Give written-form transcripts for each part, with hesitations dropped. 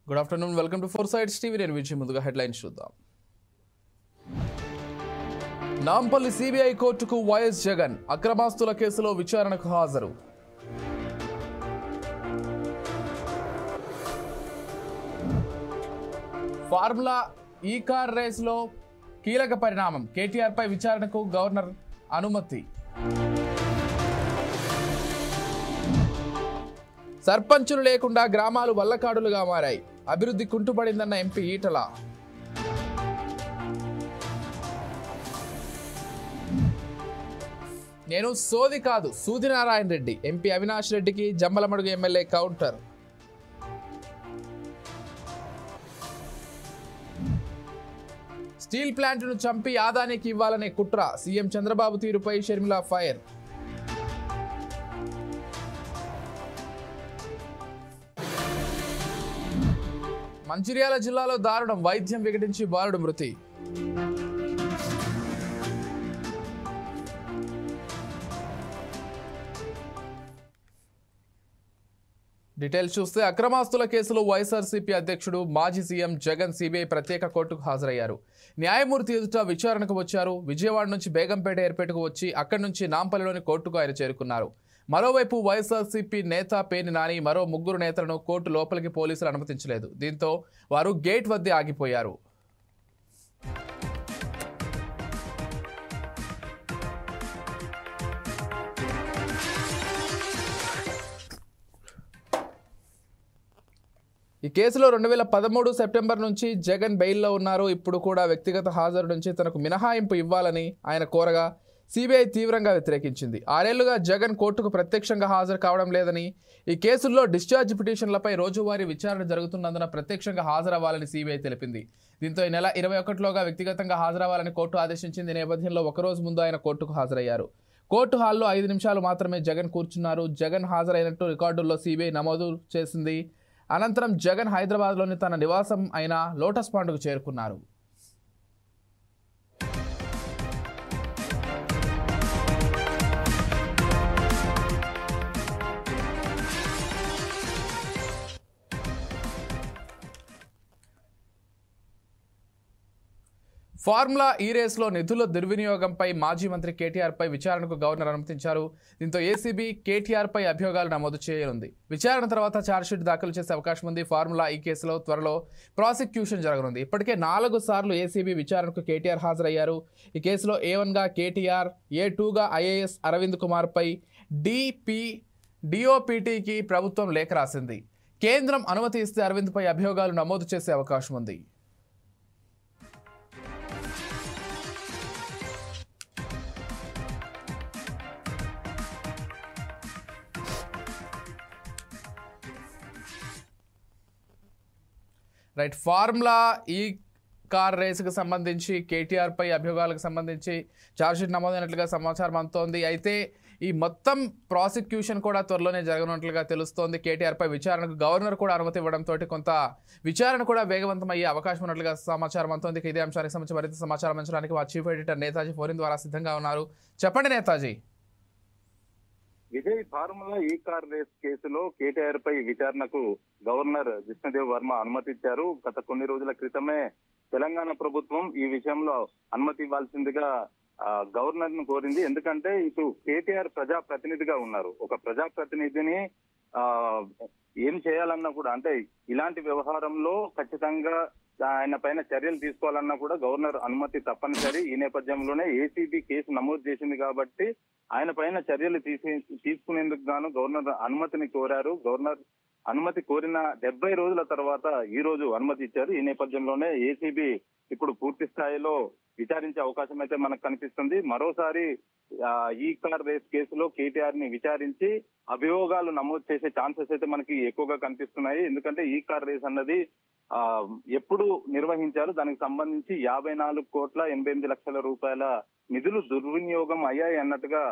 Good afternoon, welcome to four sides TV. నేను విజయ్. ముందుగా headlines చూద్దాం. నాంపల్లి సిబిఐ కోర్టుకు వైఎస్ జగన్ అక్రమాస్తుల కేసులో విచారణకు హాజరు. ఫార్ములా ఈ కార్ రేసులో కీలక పరిణామం, కేటీఆర్ పై విచారణకు గవర్నర్ అనుమతి. సర్పంచులు లేకుండా గ్రామాలు వల్లకాడులుగా మారాయి, అభివృద్ధి కుంటుపడిందన్న ఎంపీ ఈటల. నేను సోది కాదు సూదినారాయణ రెడ్డి, ఎంపీ అవినాష్ రెడ్డికి జమ్మలమడుగు ఎమ్మెల్యే కౌంటర్. స్టీల్ ప్లాంట్ను చంపి ఆదానికి ఇవ్వాలనే కుట్ర, సీఎం చంద్రబాబు తీరుపై షర్మిల ఫైర్. మంచిర్యాల జిల్లాలో దారుణం, వైద్యం వికటించి బాలుడు మృతి. డీటెయిల్స్ చూస్తే, అక్రమాస్తుల కేసులో వైఎస్ఆర్సీపీ అధ్యక్షుడు మాజీ సీఎం జగన్ సిబిఐ ప్రత్యేక కోర్టుకు హాజరయ్యారు. న్యాయమూర్తి ఎదుట విచారణకు వచ్చారు. విజయవాడ నుంచి బేగంపేట ఎయిర్పోర్టుకు వచ్చి అక్కడి నుంచి నాంపల్లిలోని కోర్టుకు ఆయన చేరుకున్నారు. మరోవైపు వైఎస్ఆర్సీపీ నేత పేర్ని నాని మరో ముగ్గురు నేతలను కోర్టు లోపలికి పోలీసులు అనుమతించలేదు. దీంతో వారు గేట్ వద్దే ఆగిపోయారు. ఈ కేసులో 2013 సెప్టెంబర్ నుంచి జగన్ బెయిల్లో ఉన్నారు. ఇప్పుడు కూడా వ్యక్తిగత హాజరు నుంచి తనకు మినహాయింపు ఇవ్వాలని ఆయన కోరగా సిబిఐ తీవ్రంగా వ్యతిరేకించింది. 6 ఏళ్లుగా జగన్ కోర్టుకు ప్రత్యక్షంగా హాజరు కావడం లేదని, ఈ కేసుల్లో డిశ్చార్జ్ పిటిషన్లపై రోజువారీ విచారణ జరుగుతున్నందున ప్రత్యక్షంగా హాజరవ్వాలని సిబిఐ తెలిపింది. దీంతో ఈ నెల 21లోగా వ్యక్తిగతంగా హాజరవ్వాలని కోర్టు ఆదేశించింది. ఈ నేపథ్యంలో ఒకరోజు ముందు ఆయన కోర్టుకు హాజరయ్యారు. కోర్టు హాల్లో 5 నిమిషాలు మాత్రమే జగన్ కూర్చున్నారు. జగన్ హాజరైనట్టు రికార్డుల్లో సిబిఐ నమోదు చేసింది. అనంతరం జగన్ హైదరాబాద్లోని తన నివాసం అయిన లోటస్ పాండ్కు చేరుకున్నారు. ఫార్ములా ఈ రేసులో నిధుల దుర్వినియోగంపై మాజీ మంత్రి కేటీఆర్ పై విచారణకు గవర్నర్ అనుమతించారు. దీంతో ఏసీబీ కేటీఆర్ పై అభియోగాలు నమోదు చేయనుంది. విచారణ తర్వాత ఛార్జ్షీట్ దాఖలు చేసే అవకాశం ఉంది. ఫార్ములా ఈ కేసులో త్వరలో ప్రాసిక్యూషన్ జరగనుంది. ఇప్పటికే 4 సార్లు ఏసీబీ విచారణకు కేటీఆర్ హాజరయ్యారు. ఈ కేసులో A1గా కేటీఆర్, A2గా ఐఏఎస్ అరవింద్ కుమార్ పై డిఓపిటికి ప్రభుత్వం లేఖ రాసింది. కేంద్రం అనుమతి ఇస్తే అరవింద్ పై అభియోగాలు నమోదు చేసే అవకాశం ఉంది. రైట్, ఫార్ములా ఈ కార్ రేసుకు సంబంధించి కేటీఆర్ పై అభియోగాలకు సంబంధించి ఛార్జ్షీట్ నమోదైనట్లుగా సమాచారం అందుతోంది. అయితే ఈ మొత్తం ప్రాసిక్యూషన్ కూడా త్వరలోనే జరగనున్నట్లుగా తెలుస్తోంది. కేటీఆర్ పై విచారణకు గవర్నర్ కూడా అనుమతి ఇవ్వడంతో కొంత విచారణ కూడా వేగవంతం అయ్యే అవకాశం ఉన్నట్లుగా సమాచారం అందుతోంది. ఇదే అంశానికి సంబంధించి మరింత సమాచారం అందించడానికి మా చీఫ్ ఎడిటర్ నేతాజీ ఫోన్ ద్వారా సిద్ధంగా ఉన్నారు. చెప్పండి నేతాజీ. విజయ్, ఫార్ములా ఈ కార్ రేస్ కేసులో కేటీఆర్ పై విచారణకు గవర్నర్ జిష్ణుదేవ్ వర్మ అనుమతి ఇచ్చారు. గత కొన్ని రోజుల క్రితమే తెలంగాణ ప్రభుత్వం ఈ విషయంలో అనుమతి ఇవ్వాల్సిందిగా గవర్నర్ ను కోరింది. ఎందుకంటే ఇటు కేటీఆర్ ప్రజాప్రతినిధిగా ఉన్నారు. ఒక ప్రజాప్రతినిధిని ఏం చేయాలన్నా కూడా, అంటే ఇలాంటి వ్యవహారంలో ఖచ్చితంగా ఆయన పైన చర్యలు తీసుకోవాలన్నా కూడా గవర్నర్ అనుమతి తప్పనిసరి. ఈ నేపథ్యంలోనే ఏసీబీ కేసు నమోదు చేసింది కాబట్టి ఆయన పైన చర్యలు తీసుకునేందుకు గాను గవర్నర్ అనుమతిని కోరారు. గవర్నర్ అనుమతి కోరిన 70 రోజుల తర్వాత ఈ రోజు అనుమతి ఇచ్చారు. ఈ నేపథ్యంలోనే ఏసీబీ ఇప్పుడు పూర్తి స్థాయిలో విచారించే అవకాశం అయితే మనకు కనిపిస్తుంది. మరోసారి ఈ కార్ రేస్ కేసులో కేటీఆర్ ని విచారించి అభియోగాలు నమోదు చేసే ఛాన్సెస్ అయితే మనకి ఎక్కువగా కనిపిస్తున్నాయి. ఎందుకంటే ఈ కార్ రేస్ అన్నది ఎప్పుడు నిర్వహించారు, దానికి సంబంధించి 54,88,00,000 రూపాయల నిధులు దుర్వినియోగం అయ్యాయి అన్నట్టుగా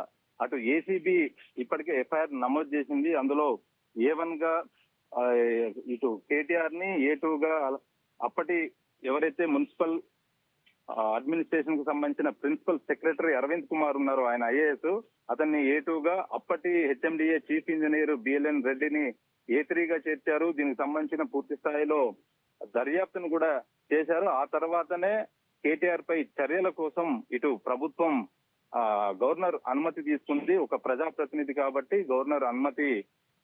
అటు ఏసీబీ ఇప్పటికే ఎఫ్ఐఆర్ నమోదు చేసింది. అందులో A1గా ఇటు కేటీఆర్ ని, A2గా అప్పటి ఎవరైతే మున్సిపల్ అడ్మినిస్ట్రేషన్ కు సంబంధించిన ప్రిన్సిపల్ సెక్రటరీ అరవింద్ కుమార్ ఉన్నారు, ఆయన ఐఏఎస్, అతన్ని A2గా అప్పటి హెచ్ఎండిఏ చీఫ్ ఇంజనీర్ బిఎల్ఎన్ రెడ్డిని A3గా చేర్చారు. దీనికి సంబంధించిన పూర్తి స్థాయిలో దర్యాప్తును కూడా చేశారు. ఆ తర్వాతనే కేటీఆర్ పై చర్యల కోసం ఇటు ప్రభుత్వం గవర్నర్ అనుమతి తీసుకుంది. ఒక ప్రజాప్రతినిధి కాబట్టి గవర్నర్ అనుమతి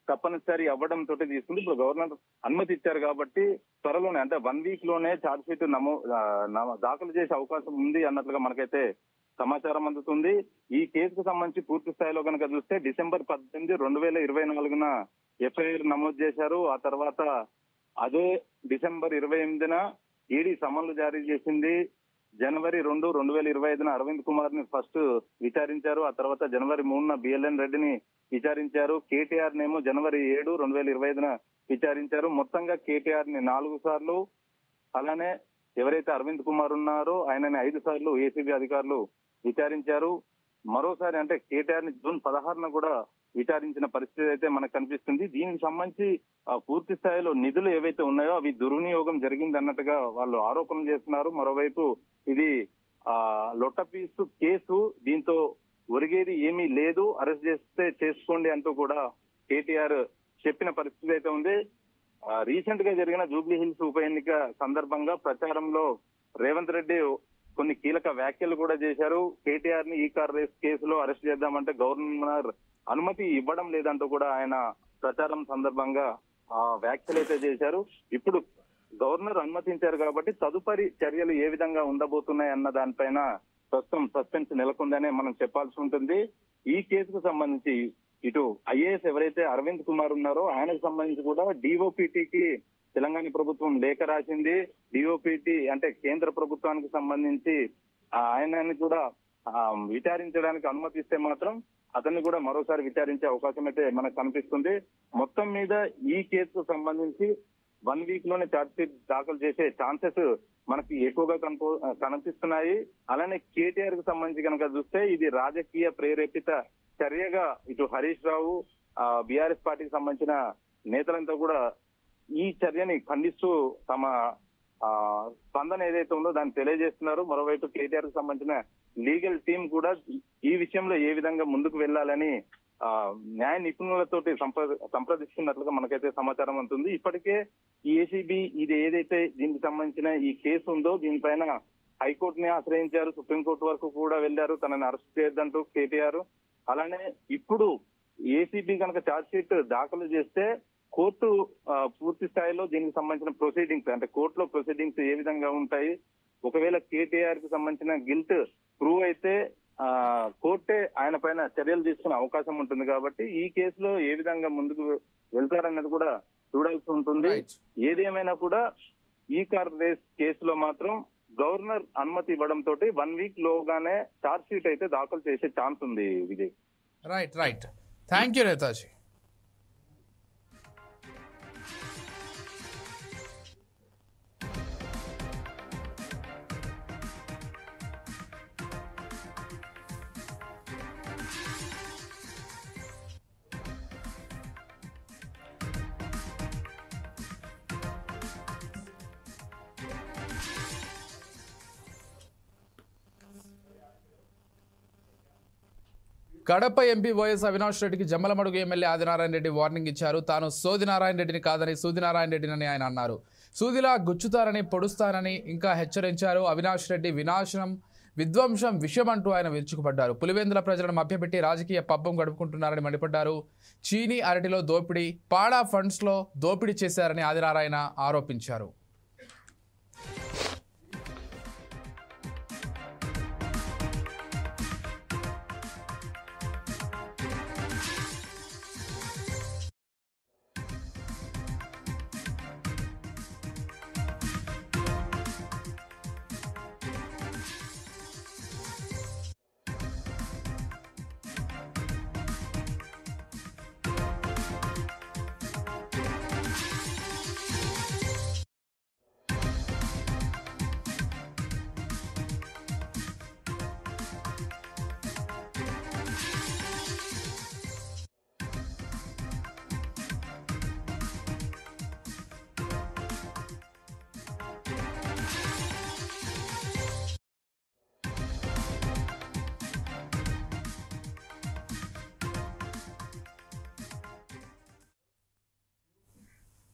తప్పనిసరి అవ్వడంతో తీసుకుంది. ఇప్పుడు గవర్నర్ అనుమతి ఇచ్చారు కాబట్టి త్వరలోనే అంటే 1 వీక్ లోనే ఛార్జ్ షీట్ దాఖలు చేసే అవకాశం ఉంది అన్నట్లుగా మనకైతే సమాచారం అందుతుంది. ఈ కేసుకు సంబంధించి పూర్తి స్థాయిలో కనుక చూస్తే డిసెంబర్ 18, 2024 ఎఫ్ఐఆర్ నమోదు చేశారు. ఆ తర్వాత అదే డిసెంబర్ 28న ఈడీ సమన్లు జారీ చేసింది. జనవరి 2, 2025 అరవింద్ కుమార్ ని ఫస్ట్ విచారించారు. ఆ తర్వాత జనవరి 3న బిఎల్ఎన్ రెడ్డిని విచారించారు. కేటీఆర్ నేమో జనవరి 7, 2025 విచారించారు. మొత్తంగా కేటీఆర్ ని 4 సార్లు, అలానే ఎవరైతే అరవింద్ కుమార్ ఉన్నారో ఆయనని 5 సార్లు ఏసీబీ అధికారులు విచారించారు. మరోసారి అంటే కేటీఆర్ ని జూన్ 16న కూడా విచారించిన పరిస్థితి అయితే మనకు కనిపిస్తుంది. దీనికి సంబంధించి పూర్తి స్థాయిలో నిధులు ఏవైతే ఉన్నాయో అవి దుర్వినియోగం జరిగింది అన్నట్టుగా వాళ్ళు ఆరోపణలు చేస్తున్నారు. మరోవైపు ఇది లొట్టపీసు కేసు, దీంతో ఒరిగేది ఏమీ లేదు, అరెస్ట్ చేస్తే చేసుకోండి అంటూ కూడా కేటీఆర్ చెప్పిన పరిస్థితి అయితే ఉంది. రీసెంట్ గా జరిగిన జూబ్లీ హిల్స్ ఉప ఎన్నిక సందర్భంగా ప్రచారంలో రేవంత్ రెడ్డి కొన్ని కీలక వ్యాఖ్యలు కూడా చేశారు. కేటీఆర్ ని ఈ కార్ రేస్ కేసులో అరెస్ట్ చేద్దామంటే గవర్నర్ అనుమతి ఇవ్వడం లేదంటూ కూడా ఆయన ప్రచారం సందర్భంగా వ్యాఖ్యలు అయితే చేశారు. ఇప్పుడు గవర్నర్ అనుమతించారు కాబట్టి తదుపరి చర్యలు ఏ విధంగా ఉండబోతున్నాయి అన్న దానిపైన ప్రస్తుతం సస్పెన్స్ నెలకొందనే మనం చెప్పాల్సి ఉంటుంది. ఈ కేసుకు సంబంధించి ఇటు ఐఏఎస్ ఎవరైతే అరవింద్ కుమార్ ఉన్నారో ఆయనకు సంబంధించి కూడా డిఓపిటికి తెలంగాణ ప్రభుత్వం లేఖ రాసింది. డిఓపిటి అంటే కేంద్ర ప్రభుత్వానికి సంబంధించి ఆయనని కూడా విచారించడానికి అనుమతిస్తే మాత్రం అతన్ని కూడా మరోసారి విచారించే అవకాశం అయితే మనకు కనిపిస్తుంది. మొత్తం మీద ఈ కేసుకు సంబంధించి 1 వీక్ లోనే ఛార్జ్ షీట్ దాఖలు చేసే ఛాన్సెస్ మనకి ఎక్కువగా కనిపిస్తున్నాయి. అలానే కేటీఆర్ కు సంబంధించి కనుక చూస్తే ఇది రాజకీయ ప్రేరేపిత చర్యగా ఇటు హరీష్ రావు బీఆర్ఎస్ పార్టీకి సంబంధించిన నేతలంతా కూడా ఈ చర్యని ఖండిస్తూ తమ స్పందన ఏదైతే ఉందో దాన్ని తెలియజేస్తున్నారు. మరోవైపు కేటీఆర్ కు సంబంధించిన లీగల్ టీం కూడా ఈ విషయంలో ఏ విధంగా ముందుకు వెళ్లాలని న్యాయ నిపుణులతోటి సంప్రదిస్తున్నట్లుగా మనకైతే సమాచారం అందుతుంది. ఇప్పటికే ఈ ఏసీబీ ఇది ఏదైతే దీనికి సంబంధించిన ఈ కేసు ఉందో దీనిపైన హైకోర్టుని ఆశ్రయించారు, సుప్రీంకోర్టు వరకు కూడా వెళ్లారు తనని అరెస్ట్ చేయొద్దంటూ కేటీఆర్. అలానే ఇప్పుడు ఏసీబీ కనుక ఛార్జ్ షీట్ దాఖలు చేస్తే కోర్టు పూర్తి స్థాయిలో దీనికి సంబంధించిన ప్రొసీడింగ్స్ అంటే కోర్టులో ప్రొసీడింగ్స్ ఏ విధంగా ఉంటాయి, ఒకవేళ కేటీఆర్ కి సంబంధించిన గిల్ట్ ప్రూవ్ అయితే కోర్టే ఆయన పైన చర్యలు తీసుకునే అవకాశం ఉంటుంది. కాబట్టి ఈ కేసులో ఏ విధంగా ముందుకు వెళ్తారన్నది కూడా చూడాల్సి ఉంటుంది. ఏదేమైనా కూడా ఈ కార్ రేస్ కేసులో మాత్రం గవర్నర్ అనుమతి ఇవ్వడంతో 1 వీక్ లోగానే ఛార్జ్ షీట్ అయితే దాఖలు చేసే ఛాన్స్ ఉంది. Vijay. Right. Thank you Netaji. Kadapa MP YS Avinash రెడ్డికి జమ్మలమడుగు ఎమ్మెల్యే ఆదినారాయణ రెడ్డి వార్నింగ్ ఇచ్చారు. తాను సోదినారాయణ రెడ్డిని కాదని సూదినారాయణ రెడ్డిని ఆయన అన్నారు. సూదిలా గుచ్చుతారని పొడుస్తానని ఇంకా హెచ్చరించారు. అవినాష్ రెడ్డి వినాశనం విధ్వంసం విషయం అంటూ ఆయన విరుచుకుపడ్డారు. పులివెందుల ప్రజలను మభ్యపెట్టి రాజకీయ పబ్బం గడుపుకుంటున్నారని మండిపడ్డారు. చీనీ అరటిలో దోపిడీ, పాడా ఫండ్స్లో దోపిడీ చేశారని ఆదినారాయణ ఆరోపించారు.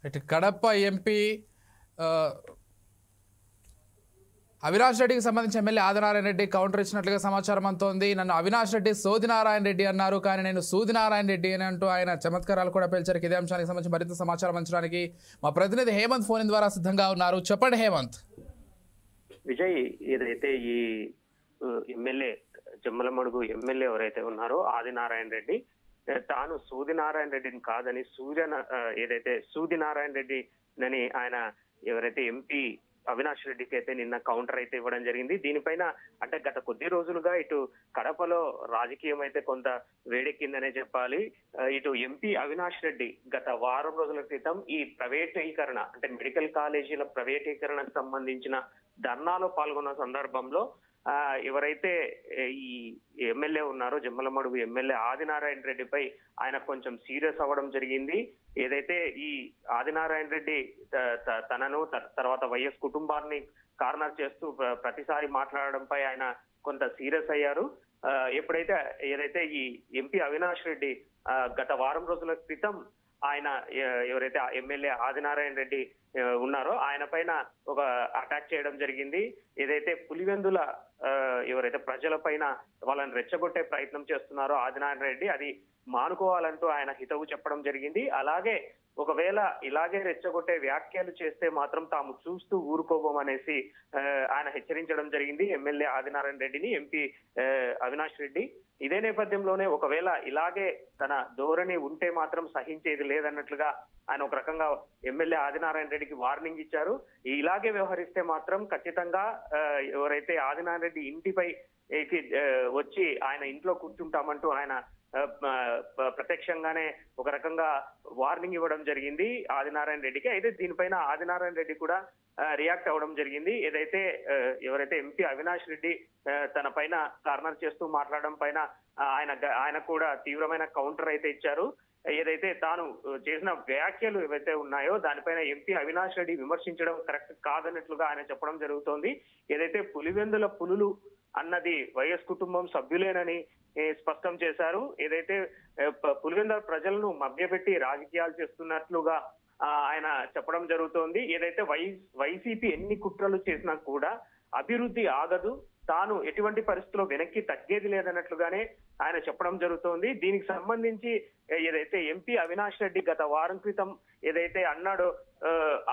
ఇటు కడప ఎంపీ ఆ, అవినాష్ రెడ్డికి సంబంధించి ఎమ్మెల్యే ఆదినారాయణ రెడ్డి కౌంటర్ ఇచ్చినట్లుగా సమాచారం అంతోంది. నన్ను అవినాష్ రెడ్డి సోదినారాయణ రెడ్డి అన్నారు, కానీ నేను సూదినారాయణ రెడ్డి అని అంటూ ఆయన చమత్కారాలు కూడా పేల్చారు. ఇదే అంశానికి సంబంధించి మరింత సమాచారం అంచడానికి మా ప్రతినిధి హేమంత్ ఫోన్ ద్వారా సిద్ధంగా ఉన్నారు. చెప్పండి హేమంత్. విజయ్, ఏదైతే ఈ ఎమ్మెల్యే జమ్మలమడుగు ఎమ్మెల్యే ఎవరైతే ఉన్నారో ఆదినారాయణ రెడ్డి తాను సూదినారాయణ రెడ్డిని కాదని ఏదైతే సూదినారాయణ రెడ్డి అని ఆయన ఎవరైతే ఎంపీ అవినాష్ రెడ్డికి అయితే నిన్న కౌంటర్ అయితే ఇవ్వడం జరిగింది. దీనిపైన అంటే గత కొద్ది రోజులుగా ఇటు కడపలో రాజకీయం అయితే కొంత వేడెక్కిందనే చెప్పాలి. ఇటు ఎంపీ అవినాష్ రెడ్డి గత వారం రోజుల క్రితం ఈ ప్రైవేటీకరణ అంటే మెడికల్ కాలేజీల ప్రైవేటీకరణకు సంబంధించిన ధర్నాలో పాల్గొన్న సందర్భంలో ఎవరైతే ఈ ఎమ్మెల్యే ఉన్నారో జమ్మలమడుగు ఎమ్మెల్యే ఆదినారాయణ రెడ్డిపై ఆయన కొంచెం సీరియస్ అవ్వడం జరిగింది. ఏదైతే ఈ ఆదినారాయణ రెడ్డి తనను తర్వాత వైఎస్ కుటుంబాన్ని కార్నర్ చేస్తూ ప్రతిసారి మాట్లాడడంపై ఆయన కొంత సీరియస్ అయ్యారు. ఎప్పుడైతే ఏదైతే ఈ ఎంపీ అవినాష్ రెడ్డి గత వారం రోజుల క్రితం ఆయన ఎవరైతే ఎమ్మెల్యే ఆదినారాయణ రెడ్డి ఉన్నారో ఆయన పైన ఒక అటాక్ చేయడం జరిగింది. ఏదైతే పులివెందుల ఎవరైతే ప్రజల పైన వాళ్ళని రెచ్చగొట్టే ప్రయత్నం చేస్తున్నారో ఆదినారాయణ రెడ్డి అది మానుకోవాలంటూ ఆయన హితవు చెప్పడం జరిగింది. అలాగే ఒకవేళ ఇలాగే రెచ్చగొట్టే వ్యాఖ్యలు చేస్తే మాత్రం తాము చూస్తూ ఊరుకోబోమనేసి ఆయన హెచ్చరించడం జరిగింది ఎమ్మెల్యే ఆదినారాయణ రెడ్డిని, ఎంపీ అవినాష్ రెడ్డి. ఇదే నేపథ్యంలోనే ఒకవేళ ఇలాగే తన ధోరణి ఉంటే మాత్రం సహించేది లేదన్నట్లుగా ఆయన ఒక రకంగా ఎమ్మెల్యే ఆదినారాయణ రెడ్డికి వార్నింగ్ ఇచ్చారు. ఇలాగే వ్యవహరిస్తే మాత్రం ఖచ్చితంగా ఎవరైతే ఆదినారాయణ రెడ్డి ఇంటిపై వచ్చి ఆయన ఇంట్లో కూర్చుంటామంటూ ఆయన ప్రత్యక్షంగానే ఒక రకంగా వార్నింగ్ ఇవ్వడం జరిగింది ఆదినారాయణ రెడ్డికి. అయితే దీనిపైన ఆదినారాయణ రెడ్డి కూడా రియాక్ట్ అవ్వడం జరిగింది. ఏదైతే ఎవరైతే ఎంపీ అవినాష్ రెడ్డి తన పైన కార్నర్ చేస్తూ మాట్లాడడం పైన ఆయన కూడా తీవ్రమైన కౌంటర్ అయితే ఇచ్చారు. ఏదైతే తాను చేసిన వ్యాఖ్యలు ఏవైతే ఉన్నాయో దానిపైన ఎంపీ అవినాష్ రెడ్డి విమర్శించడం కరెక్ట్ కాదన్నట్లుగా ఆయన చెప్పడం జరుగుతోంది. ఏదైతే పులివెందుల పులులు అన్నది వైఎస్ కుటుంబం సభ్యులేనని స్పష్టం చేశారు. ఏదైతే పులివెందుల ప్రజలను మభ్యపెట్టి రాజకీయాలు చేస్తున్నట్లుగా ఆయన చెప్పడం జరుగుతోంది. ఏదైతే వైసీపీ ఎన్ని కుట్రలు చేసినా కూడా అభివృద్ధి ఆగదు, తాను ఎటువంటి పరిస్థితుల్లో వెనక్కి తగ్గేది లేదన్నట్లుగానే ఆయన చెప్పడం జరుగుతోంది. దీనికి సంబంధించి ఏదైతే ఎంపీ అవినాష్ రెడ్డి గత వారం క్రితం ఏదైతే అన్నాడో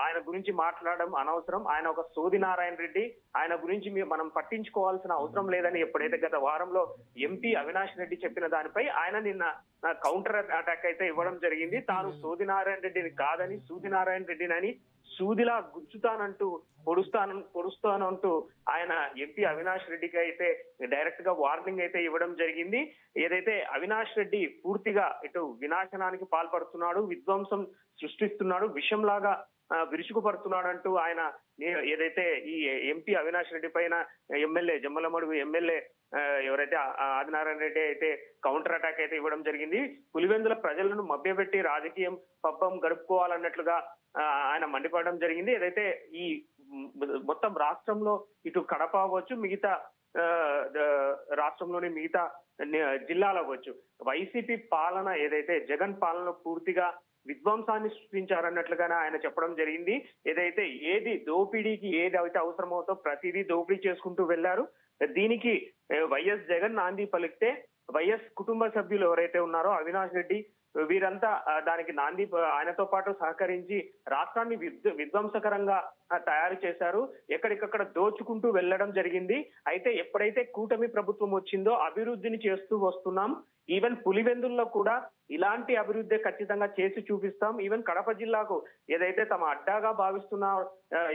ఆయన గురించి మాట్లాడడం అనవసరం, ఆయన ఒక సోదినారాయణ రెడ్డి, ఆయన గురించి మనం పట్టించుకోవాల్సిన అవసరం లేదని ఎప్పుడైతే గత వారంలో ఎంపీ అవినాష్ రెడ్డి చెప్పిన దానిపై ఆయన నిన్న కౌంటర్ అటాక్ అయితే ఇవ్వడం జరిగింది. తాను సోదినారాయణ రెడ్డిని కాదని సూదినారాయణ రెడ్డిని సూదిలా గుచ్చుతానంటూ పొడుస్తానంటూ ఆయన ఎంపీ అవినాష్ రెడ్డికి అయితే డైరెక్ట్ గా వార్నింగ్ అయితే ఇవ్వడం జరిగింది. ఏదైతే అవినాష్ రెడ్డి పూర్తిగా ఇటు వినాశనానికి పాల్పడుతున్నాడు, విధ్వంసం సృష్టిస్తున్నాడు, విషంలాగా విరుచుకుపడుతున్నాడంటూ ఆయన ఏదైతే ఈ ఎంపీ అవినాష్ రెడ్డి పైన ఎమ్మెల్యే జమ్మలమడుగు ఎమ్మెల్యే ఎవరైతే ఆదినారాయణ రెడ్డి అయితే కౌంటర్ అటాక్ అయితే ఇవ్వడం జరిగింది. పులివెందుల ప్రజలను మభ్యపెట్టి రాజకీయం పబ్బం గడుపుకోవాలన్నట్లుగా ఆయన మండిపడడం జరిగింది. ఏదైతే ఈ మొత్తం రాష్ట్రంలో ఇటు కడప అవ్వచ్చు, మిగతా రాష్ట్రంలోని మిగతా జిల్లాలు అవ్వచ్చు, వైసీపీ పాలన ఏదైతే జగన్ పాలన పూర్తిగా విధ్వంసాన్ని సృష్టించారన్నట్లుగానే ఆయన చెప్పడం జరిగింది. ఏదైతే ఏది దోపిడీకి ఏది అయితే అవసరమవుతో ప్రతిదీ దోపిడీ చేసుకుంటూ వెళ్లారు. దీనికి వైఎస్ జగన్ నాంది పలికితే వైఎస్ కుటుంబ సభ్యులు ఎవరైతే ఉన్నారో అవినాష్ రెడ్డి వీరంతా దానికి నాంది ఆయనతో పాటు సహకరించి రాష్ట్రాన్ని విధ్వంసకరంగా తయారు చేశారు. ఎక్కడికక్కడ దోచుకుంటూ వెళ్లడం జరిగింది. అయితే ఎప్పుడైతే కూటమి ప్రభుత్వం వచ్చిందో అభివృద్ధిని చేస్తూ వస్తున్నాం. ఈవెన్ పులివెందుల్లో కూడా ఇలాంటి అభివృద్ధి ఖచ్చితంగా చేసి చూపిస్తాం. ఈవెన్ కడప జిల్లాకు ఏదైతే తమ అడ్డాగా భావిస్తున్నారో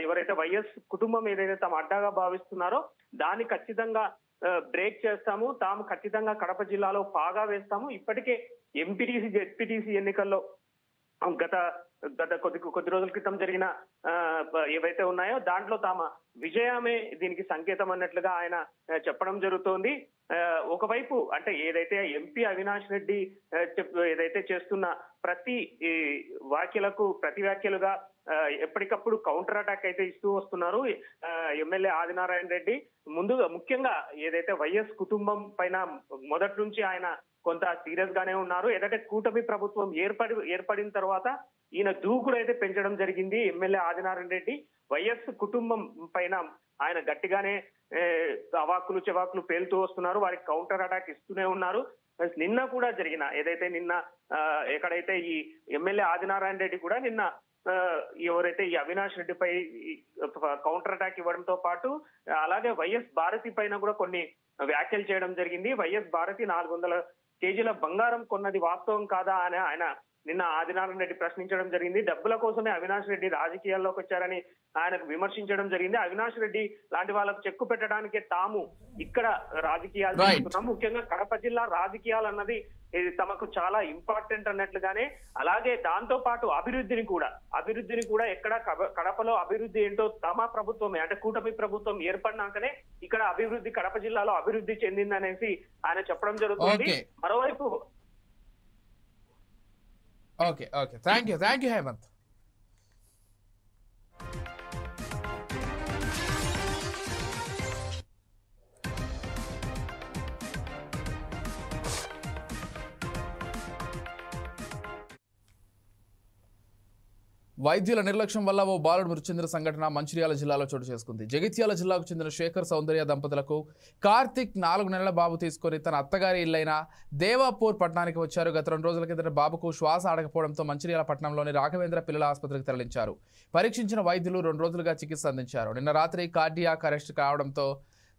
ఎవరైతే వైఎస్ కుటుంబం ఏదైతే తమ అడ్డాగా భావిస్తున్నారో దాన్ని ఖచ్చితంగా బ్రేక్ చేస్తాము. తాము ఖచ్చితంగా కడప జిల్లాలో పాగా వేస్తాము. ఇప్పటికే ఎంపీటీసీ జెడ్పీటీసీ ఎన్నికల్లో గత కొద్ది రోజుల క్రితం జరిగిన ఏవైతే ఉన్నాయో దాంట్లో తమ విజయమే దీనికి సంకేతం అన్నట్లుగా ఆయన చెప్పడం జరుగుతోంది. ఒకవైపు అంటే ఏదైతే ఎంపీ అవినాష్ రెడ్డి ఏదైతే చేస్తున్న ప్రతి వ్యాఖ్యలుగా ఎప్పటికప్పుడు కౌంటర్ అటాక్ అయితే ఇస్తూ వస్తున్నారు ఎమ్మెల్యే ఆదినారాయణ రెడ్డి. ముఖ్యంగా ఏదైతే వైఎస్ కుటుంబం పైన మొదటి నుంచి ఆయన కొంత సీరియస్ గానే ఉన్నారు. ఏదైతే కూటమి ప్రభుత్వం ఏర్పడిన తర్వాత ఈయన దూకుడు అయితే పెంచడం జరిగింది. ఎమ్మెల్యే ఆదినారాయణ రెడ్డి వైఎస్ కుటుంబం పైన ఆయన గట్టిగానే అవాకులు చెవాకులు పేలుతూ వస్తున్నారు. వారికి కౌంటర్ అటాక్ ఇస్తూనే ఉన్నారు. నిన్న కూడా జరిగిన ఏదైతే నిన్న ఎక్కడైతే ఈ ఎమ్మెల్యే ఆదినారాయణ రెడ్డి కూడా నిన్న ఎవరైతే ఈ అవినాష్ రెడ్డిపై కౌంటర్ అటాక్ ఇవ్వడంతో పాటు అలాగే వైఎస్ భారతి పైన కూడా కొన్ని వ్యాఖ్యలు చేయడం జరిగింది. వైఎస్ భారతి 400 కేజీల బంగారం కొన్నది వాస్తవం కాదా అని ఆయన నిన్న ఆదినారాయణ రెడ్డి ప్రశ్నించడం జరిగింది. డబ్బుల కోసమే అవినాష్ రెడ్డి రాజకీయాల్లోకి వచ్చారని ఆయనకు విమర్శించడం జరిగింది. అవినాష్ రెడ్డి లాంటి వాళ్ళకు చెక్కు పెట్టడానికే తాము ఇక్కడ రాజకీయాలు చేస్తున్నాం. ముఖ్యంగా కడప జిల్లా రాజకీయాలు అన్నది ఇది తమకు చాలా ఇంపార్టెంట్ అన్నట్లుగానే, అలాగే దాంతో పాటు అభివృద్ధిని కూడా ఎక్కడ కడపలో అభివృద్ధి ఏంటో తమ ప్రభుత్వమే అంటే కూటమి ప్రభుత్వం ఏర్పడినాకనే ఇక్కడ అభివృద్ధి కడప జిల్లాలో అభివృద్ధి చెందిందనేసి ఆయన చెప్పడం జరుగుతుంది. మరోవైపు ఓకే థ్యాంక్ యూ హేమంత్. వైద్యుల నిర్లక్ష్యం వల్ల ఓ బాలుడు మృతి చెందిన సంఘటన మంచిర్యాల జిల్లాలో చోటు చేసుకుంది. జగిత్యాల జిల్లాకు చెందిన శేఖర్ సౌందర్య దంపతులకు కార్తిక్ 4 నెలల బాబు తీసుకొని తన అత్తగారి ఇల్లైన దేవాపూర్ పట్టణానికి వచ్చారు. గత 2 రోజుల కిందట బాబుకు శ్వాస ఆడకపోవడంతో మంచిర్యాల పట్టణంలోని రాఘవేంద్ర పిల్లల ఆసుపత్రికి తరలించారు. పరీక్షించిన వైద్యులు 2 రోజులుగా చికిత్స అందించారు. నిన్న రాత్రి కార్డియాక్ అరెస్ట్ కావడంతో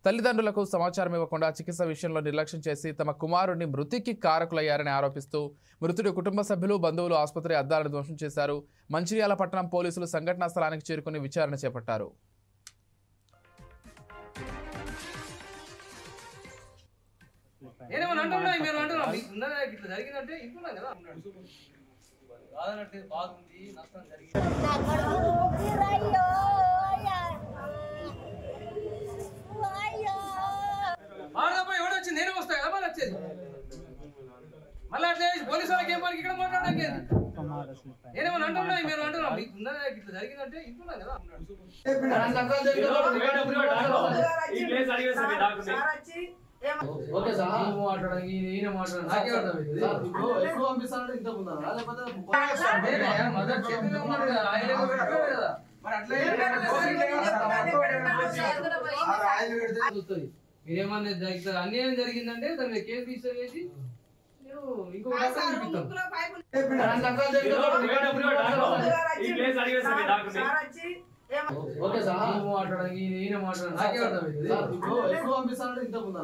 తల్లిదండ్రులకు సమాచారం ఇవ్వకుండా చికిత్స విషయంలో నిర్లక్ష్యం చేసి తమ కుమారుడిని మృతికి కారకులయ్యారని ఆరోపిస్తూ మృతుడి కుటుంబ సభ్యులు బంధువులు ఆసుపత్రి అద్దాలను ధ్వంసం చేశారు. మంచిర్యాల పట్టణం పోలీసులు సంఘటనా స్థలానికి చేరుకుని విచారణ చేపట్టారు. నేనే వస్తా కదా మళ్ళీ వచ్చేది మళ్ళీ అట్లా పోలీసు వాళ్ళకి ఏం పనికి ఇక్కడ మాట్లాడడానికి నేనేమన్నా అంటున్నా మీరు అంటున్నా మీకు ఉన్నదా ఇట్లా జరిగిందంటే ఇంటున్నా కదా మాట్లాడడానికి ఈయన మాట్లాడాలి నాకే ఎక్కువ పంపిస్తానంటే ఇంత ఉందా మీరేమన్నా జరుగుతుంది అన్యాయం జరిగిందంటే దాని మీద కేసు తీసేసి నేను ఇంకొక మాట్లాడడానికి ఈయన మాట్లాడాలి నాకే ఎక్కువ పంపిస్తానంటే ఇంత ఉందా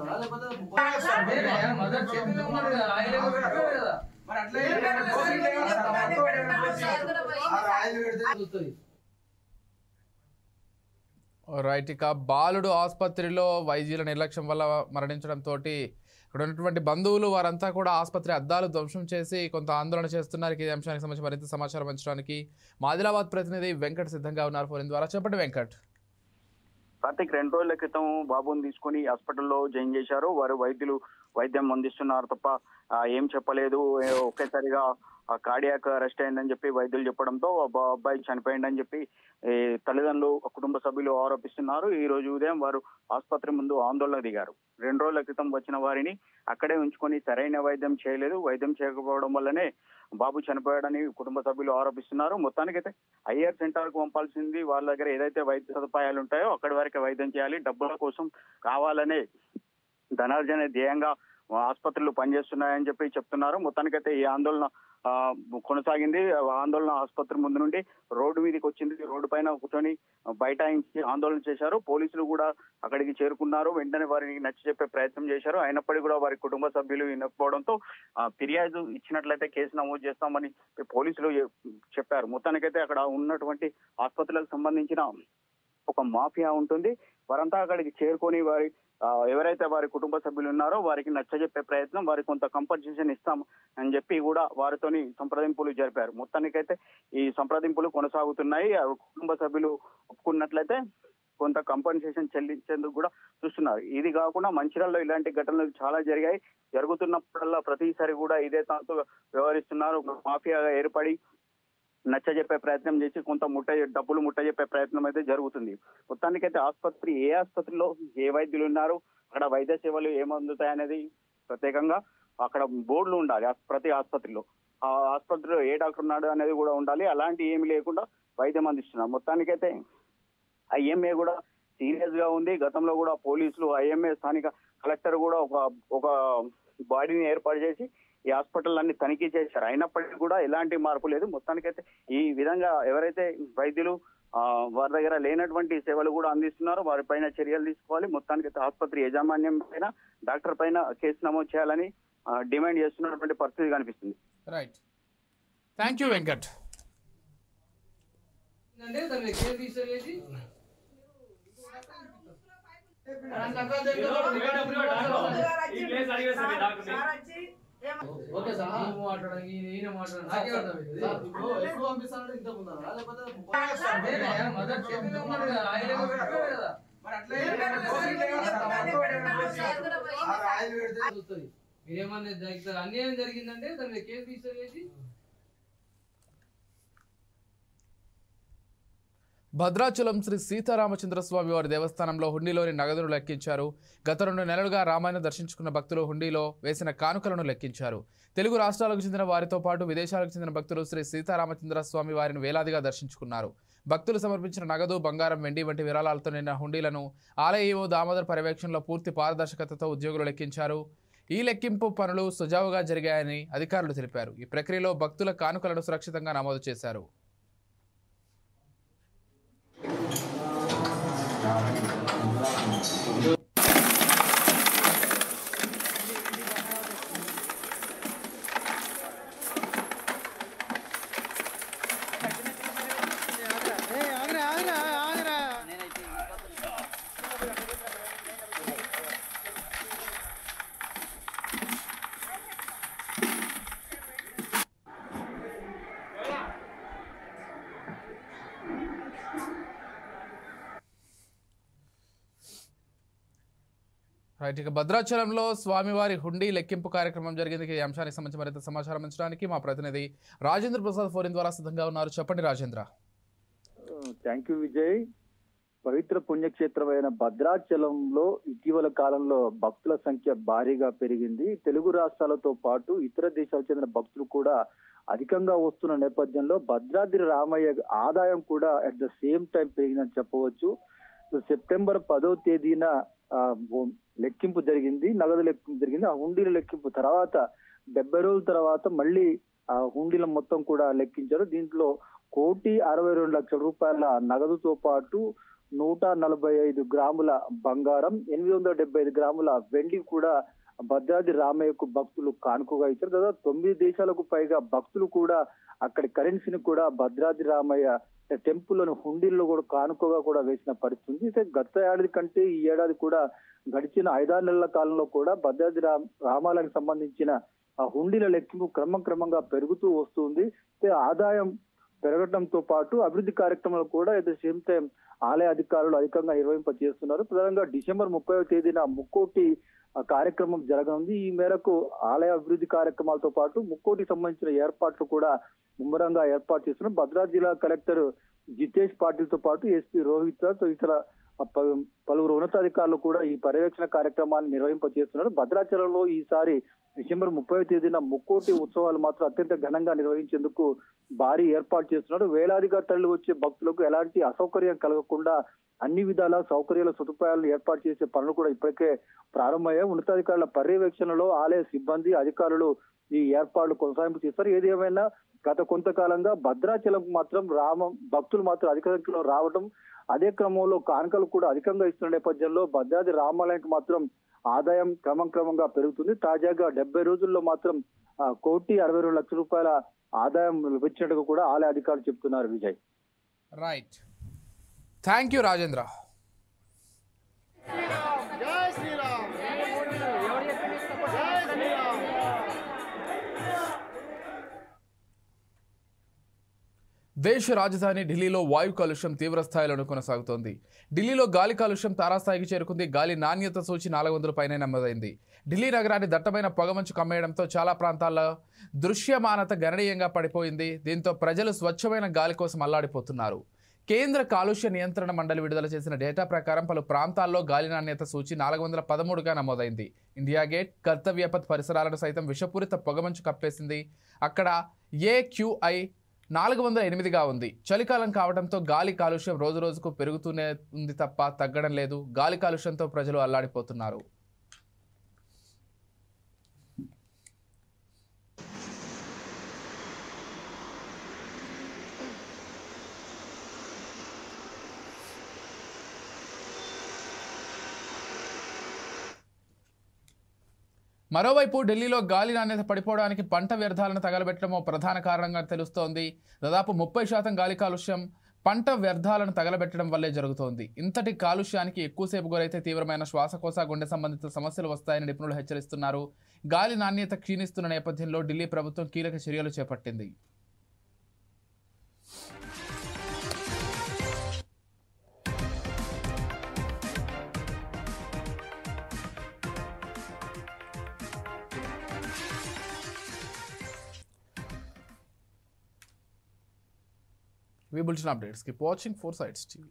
రైట్. ఇక బాలుడు ఆసుపత్రిలో వైద్యుల నిర్లక్ష్యం వల్ల మరణించడంతో ఇక్కడ ఉన్నటువంటి బంధువులు వారంతా కూడా ఆసుపత్రి అద్దాలు ధ్వంసం చేసి కొంత ఆందోళన చేస్తున్నారు. ఈ అంశానికి సంబంధించి మరింత సమాచారం పంచడానికి మాదిలాబాద్ ప్రతినిధి వెంకట్ సిద్ధంగా ఉన్నారు ఫోన్ ద్వారా. చెప్పండి వెంకట్. కార్తిక్ 2 రోజుల క్రితం బాబుని తీసుకుని హాస్పిటల్లో జాయిన్ చేశారు. వారు వైద్యులు వైద్యం అందిస్తున్నారు తప్ప ఏం చెప్పలేదు. ఒకేసారిగా కార్డియాక్ అరెస్ట్ అయిందని చెప్పి వైద్యులు చెప్పడంతో అబ్బాయి చనిపోయిందని చెప్పి తల్లిదండ్రులు కుటుంబ సభ్యులు ఆరోపిస్తున్నారు. ఈ రోజు ఉదయం వారు ఆసుపత్రి ముందు ఆందోళన దిగారు. 2 రోజుల క్రితం వచ్చిన వారిని అక్కడే ఉంచుకొని సరైన వైద్యం చేయలేదు. వైద్యం చేయకపోవడం వల్లనే బాబు చనిపోయాడని కుటుంబ సభ్యులు ఆరోపిస్తున్నారు. మొత్తానికైతే ఐఆర్ సెంటర్ కు పంపాల్సింది వాళ్ళ దగ్గర ఏదైతే వైద్య సదుపాయాలు ఉంటాయో అక్కడి వరకే వైద్యం చేయాలి. డబ్బుల కోసం కావాలనే ధనార్జన ధ్యేయంగా ఆసుపత్రులు పనిచేస్తున్నాయని చెప్పి చెప్తున్నారు. మొత్తానికైతే ఈ ఆందోళన కొనసాగింది. ఆందోళన ఆసుపత్రి ముందు నుండి రోడ్డు మీదకి వచ్చింది. రోడ్డు పైన కూర్చొని బైఠాయించి ఆందోళన చేశారు. పోలీసులు కూడా అక్కడికి చేరుకున్నారు. వెంటనే వారిని నచ్చ చెప్పే ప్రయత్నం చేశారు. అయినప్పటికీ కూడా వారి కుటుంబ సభ్యులు వినకపోవడంతో ఫిర్యాదు ఇచ్చినట్లయితే కేసు నమోదు చేస్తామని పోలీసులు చెప్పారు. మొత్తానికైతే అక్కడ ఉన్నటువంటి ఆసుపత్రులకు సంబంధించిన ఒక మాఫియా ఉంటుంది. వారంతా అక్కడికి చేరుకొని వారి ఎవరైతే వారి కుటుంబ సభ్యులు ఉన్నారో వారికి నచ్చజెప్పే ప్రయత్నం, వారికి కొంత కంపన్సేషన్ ఇస్తాం అని చెప్పి కూడా వారితోని సంప్రదింపులు జరిపారు. మొత్తానికైతే ఈ సంప్రదింపులు కొనసాగుతున్నాయి. కుటుంబ సభ్యులు ఒప్పుకున్నట్లయితే కొంత కంపన్సేషన్ చెల్లించేందుకు కూడా చూస్తున్నారు. ఇది కాకుండా మంచిర్యాలలో ఇలాంటి ఘటనలు చాలా జరిగాయి. జరుగుతున్నప్పుడల్లా ప్రతిసారి కూడా ఇదే తాతో వ్యవహరిస్తున్నారు. మాఫియాగా ఏర్పడి నచ్చజెప్పే ప్రయత్నం చేసి కొంత డబ్బులు ముట్టజెప్పే ప్రయత్నం అయితే జరుగుతుంది. మొత్తానికైతే ఏ ఆసుపత్రిలో ఏ వైద్యులు ఉన్నారు, అక్కడ వైద్య సేవలు ఏమందుతాయనేది ప్రత్యేకంగా అక్కడ బోర్డులు ఉండాలి ప్రతి ఆసుపత్రిలో. ఆ ఆసుపత్రిలో ఏ డాక్టర్ ఉన్నాడు అనేది కూడా ఉండాలి. అలాంటి ఏమి లేకుండా వైద్యం అందిస్తున్నారు. మొత్తానికైతే ఐఎంఏ కూడా సీరియస్ గా ఉంది. గతంలో కూడా పోలీసులు, ఐఎంఏ, స్థానిక కలెక్టర్ కూడా ఒక బాడీని ఏర్పాటు చేసి ఈ హాస్పిటల్ అన్ని తనిఖీ చేశారు. అయినప్పటికీ కూడా ఎలాంటి మార్పు లేదు. మొత్తానికైతే ఈ విధంగా ఎవరైతే వైద్యులు వారి దగ్గర లేనటువంటి సేవలు కూడా అందిస్తున్నారో వారిపైన చర్యలు తీసుకోవాలి. మొత్తానికైతే ఆసుపత్రి యాజమాన్యం పైన, డాక్టర్ పైన కేసు నమోదు చేయాలని డిమాండ్ చేస్తున్నటువంటి పరిస్థితి కనిపిస్తుంది. Right, thank you Venkat. Okay sir, మాట్లాడడానికి నేనే మీరేమన్నా అన్యాయం జరిగిందంటే దాని మీద కేసు రిజిస్టర్ చేసి భద్రాచలం శ్రీ సీతారామచంద్రస్వామి వారి దేవస్థానంలో హుండీలోని నగదును లెక్కించారు. గత 2 నెలలుగా రామాయణ దర్శించుకున్న భక్తులు హుండీలో వేసిన కానుకలను లెక్కించారు. తెలుగు రాష్ట్రాలకు చెందిన వారితో పాటు విదేశాలకు చెందిన భక్తులు శ్రీ సీతారామచంద్రస్వామి వారిని వేలాదిగా దర్శించుకున్నారు. భక్తులు సమర్పించిన నగదు, బంగారం, వెండి వంటి విరాళాలతో నిన్న హుండీలను ఆలయ ఈవో దామోదర్ పర్యవేక్షణలో పూర్తి పారదర్శకతతో ఉద్యోగులు లెక్కించారు. ఈ లెక్కింపు పనులు సుజావుగా జరిగాయని అధికారులు తెలిపారు. ఈ ప్రక్రియలో భక్తుల కానుకలను సురక్షితంగా నమోదు చేశారు. రైట్, ఇక భద్రాచలంలో స్వామివారి హుండీ లెక్కింపు కార్యక్రమం జరిగింది. ఈ అంశానికి సంబంధించి మరింత సమాచారం ఇచ్చడానికి మా ప్రతినిధి రాజేంద్ర ప్రసాద్ ఫోన్ ద్వారా సిద్ధంగా ఉన్నారు. చెప్పండి రాజేంద్ర. Thank you Vijay. పవిత్ర పుణ్యక్షేత్రమైన భద్రాచలంలో ఇటీవల కాలంలో భక్తుల సంఖ్య భారీగా పెరిగింది. తెలుగు రాష్ట్రాలతో పాటు ఇతర దేశాలకు చెందిన భక్తులు కూడా అధికంగా వస్తున్న నేపథ్యంలో భద్రాద్రి రామయ్య ఆదాయం కూడా అట్ ద సేమ్ టైం పెరిగిందని చెప్పవచ్చు. సెప్టెంబర్ 10వ తేదీన లెక్కింపు జరిగింది, నగదు లెక్కింపు జరిగింది. ఆ హుండీల లెక్కింపు తర్వాత 70 రోజుల తర్వాత మళ్ళీ ఆ హుండీల మొత్తం కూడా లెక్కించారు. దీంట్లో 1,62,00,000 రూపాయల నగదుతో పాటు 145 గ్రాముల బంగారం, 875 గ్రాముల వెండి కూడా భద్రాద్రి రామయ్యకు భక్తులు కానుకగా ఇచ్చారు. దాదాపు 9 దేశాలకు పైగా భక్తులు కూడా అక్కడి కరెన్సీని కూడా భద్రాద్రి రామయ్య టెంపుల్లోని హుండీల్లో కూడా కానుకగా కూడా వేసిన పరిస్థితి ఉంది. గత ఏడాది కంటే ఈ ఏడాది కూడా గడిచిన 5-6 నెలల కాలంలో కూడా భద్రాద్రి రామాలయానికి సంబంధించిన ఆ హుండీల లెక్కింపు క్రమంగా పెరుగుతూ వస్తుంది. ఆదాయం పెరగడంతో పాటు అభివృద్ధి కార్యక్రమాలు కూడా ఎట్ ద సేమ్ టైం ఆలయ అధికారులు అధికంగా నిర్వహింపజేస్తున్నారు. ప్రధానంగా డిసెంబర్ 30వ తేదీన ముక్కోటి కార్యక్రమం జరగనుంది. ఈ మేరకు ఆలయ అభివృద్ధి కార్యక్రమాలతో పాటు ముక్కోటికి సంబంధించిన ఏర్పాట్లు కూడా ముమ్మరంగా ఏర్పాటు చేస్తున్నారు. భద్రాద్రి జిల్లా కలెక్టర్ జితేష్ పాటిల్తో పాటు ఎస్పీ రోహిత్ ఇతర పలువురు ఉన్నతాధికారులు కూడా ఈ పర్యవేక్షణ కార్యక్రమాన్ని నిర్వహింపజేస్తున్నారు. భద్రాచలంలో ఈసారి డిసెంబర్ 30వ తేదీన ముక్కోటి ఉత్సవాలు మాత్రం అత్యంత ఘనంగా నిర్వహించేందుకు భారీ ఏర్పాటు చేస్తున్నారు. వేలాదిగా తరలి వచ్చే భక్తులకు ఎలాంటి అసౌకర్యం కలగకుండా అన్ని విధాల సౌకర్యాల సదుపాయాలను ఏర్పాటు చేసే పనులు కూడా ఇప్పటికే ప్రారంభమయ్యాయి. ఉన్నతాధికారుల పర్యవేక్షణలో ఆలయ సిబ్బంది, అధికారులు ఈ ఏర్పాట్లు కొనసాగింపు చేస్తారు. ఏది ఏమైనా గత కొంతకాలంగా భద్రాచలం మాత్రం భక్తులు మాత్రం అధిక సంఖ్యలో రావడం, అదే క్రమంలో కానుకలు కూడా అధికంగా ఇస్తున్న నేపథ్యంలో భద్రాద్రి రామాలయానికి మాత్రం ఆదాయం క్రమంగా పెరుగుతుంది. తాజాగా 70 రోజుల్లో మాత్రం 1,62,00,000 రూపాయల ఆదాయం లభించినట్టుగా కూడా ఆలయ అధికారులు చెప్తున్నారు. Vijay, right, thank you Rajendra. దేశ రాజధాని ఢిల్లీలో వాయు కాలుష్యం తీవ్ర స్థాయిలో కొనసాగుతోంది. ఢిల్లీలో గాలి కాలుష్యం తారాస్థాయికి చేరుకుంది. గాలి నాణ్యత సూచి 400 పైనే నమోదైంది. ఢిల్లీ నగరాన్ని దట్టమైన పొగమంచు కమ్మేయడంతో చాలా ప్రాంతాల్లో దృశ్యమానత గణనీయంగా పడిపోయింది. దీంతో ప్రజలు స్వచ్ఛమైన గాలి కోసం అల్లాడిపోతున్నారు. కేంద్ర కాలుష్య నియంత్రణ మండలి విడుదల చేసిన డేటా ప్రకారం పలు ప్రాంతాల్లో గాలి నాణ్యత సూచి 413గా నమోదైంది. ఇండియా గేట్, కర్తవ్యపథ్ పరిసరాలను సైతం విషపూరిత పొగమంచు కప్పేసింది. అక్కడ AQI 408గా ఉంది. చలికాలం కావడంతో గాలి కాలుష్యం రోజురోజుకు పెరుగుతూనే ఉంది తప్ప తగ్గడం లేదు. గాలి కాలుష్యంతో ప్రజలు అల్లాడిపోతున్నారు. మరోవైపు ఢిల్లీలో గాలి నాణ్యత పడిపోవడానికి పంట వ్యర్థాలను తగలబెట్టడం ఓ ప్రధాన కారణంగా తెలుస్తోంది. దాదాపు 30% గాలి కాలుష్యం పంట వ్యర్థాలను తగలబెట్టడం వల్లే జరుగుతోంది. ఇంతటి కాలుష్యానికి ఎక్కువసేపు గురైతే తీవ్రమైన శ్వాసకోశ, గుండె సంబంధిత సమస్యలు వస్తాయని నిపుణులు హెచ్చరిస్తున్నారు. గాలి నాణ్యత క్షీణిస్తున్న నేపథ్యంలో ఢిల్లీ ప్రభుత్వం కీలక చర్యలు చేపట్టింది. We bulletin updates. Keep watching 4 Sides TV.